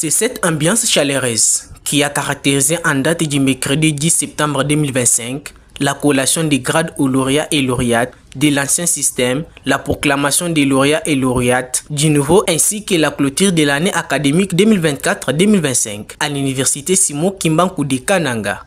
C'est cette ambiance chaleureuse qui a caractérisé en date du mercredi 10 septembre 2025 la collation des grades aux lauréats et lauréates de l'ancien système, la proclamation des lauréats et lauréates du nouveau ainsi que la clôture de l'année académique 2024-2025 à l'université Simon Kimbangu de Kananga.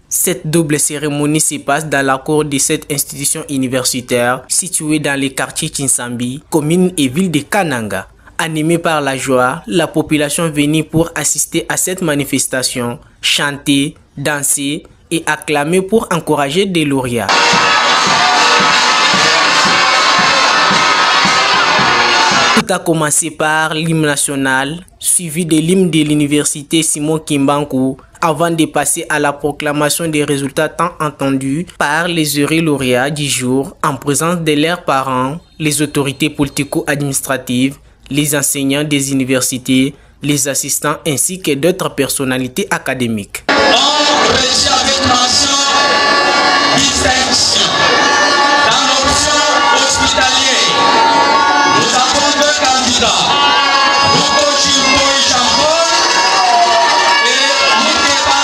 Cette double cérémonie se passe dans la cour de cette institution universitaire située dans les quartiers Kinsambi, commune et ville de Kananga. Animée par la joie, la population venue pour assister à cette manifestation, chanter, danser et acclamer pour encourager des lauréats. Tout a commencé par l'hymne national, suivi de l'hymne de l'université Simon Kimbangu, avant de passer à la proclamation des résultats tant entendus par les heureux lauréats du jour en présence de leurs parents, les autorités politico-administratives, les enseignants des universités, les assistants ainsi que d'autres personnalités académiques. On réussit avec mention, distinction. Dans l'option hospitalier, nous avons deux candidats, Roko Chimbo et Champol et Mouteba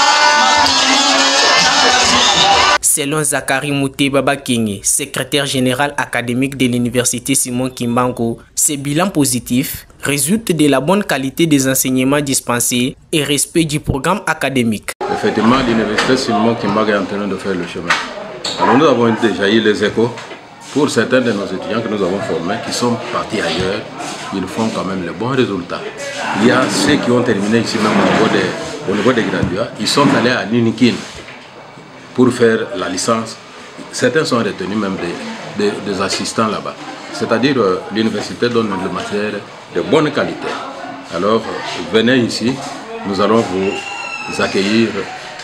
Matoumou Jean-Classement. Selon Zakari Mouteba Bakingi, secrétaire général académique de l'université Simon Kimbangu, ce bilan positif résulte de la bonne qualité des enseignements dispensés et respect du programme académique. Effectivement, l'université Simon Kimbangu est en train de faire le chemin. Alors nous avons déjà eu les échos pour certains de nos étudiants que nous avons formés qui sont partis ailleurs. Ils font quand même les bons résultats. Il y a ceux qui ont terminé ici même au niveau des graduats. Ils sont allés à l'UNIKIN pour faire la licence. Certains sont retenus même des assistants là-bas. C'est-à-dire l'université donne une matière de bonne qualité. Alors venez ici, nous allons vous accueillir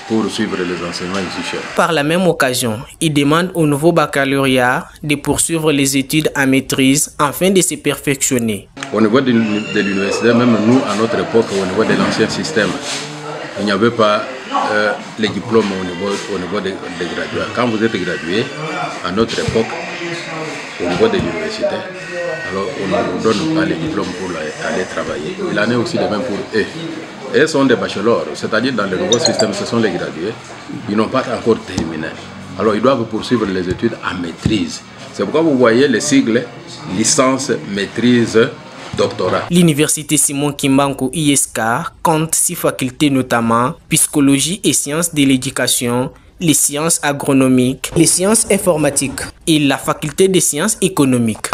pour suivre les enseignements ici chers. Par la même occasion, il demande au nouveau baccalauréat de poursuivre les études en maîtrise afin de se perfectionner. Au niveau de l'université, même nous à notre époque, au niveau de l'ancien système, il n'y avait pas les diplômes au niveau des graduats. Quand vous êtes gradué, à notre époque, au niveau de l'université, alors on ne vous donne pas les diplômes pour aller travailler. Il en est aussi de même pour eux. Eux sont des bachelors, c'est-à-dire dans le nouveau système, ce sont les gradués. Ils n'ont pas encore terminé. Alors ils doivent poursuivre les études en maîtrise. C'est pourquoi vous voyez les sigles licence, maîtrise, doctorat. L'université Simon Kimbangu ISK compte 6 facultés notamment psychologie et sciences de l'éducation, les sciences agronomiques, les sciences informatiques et la faculté des sciences économiques.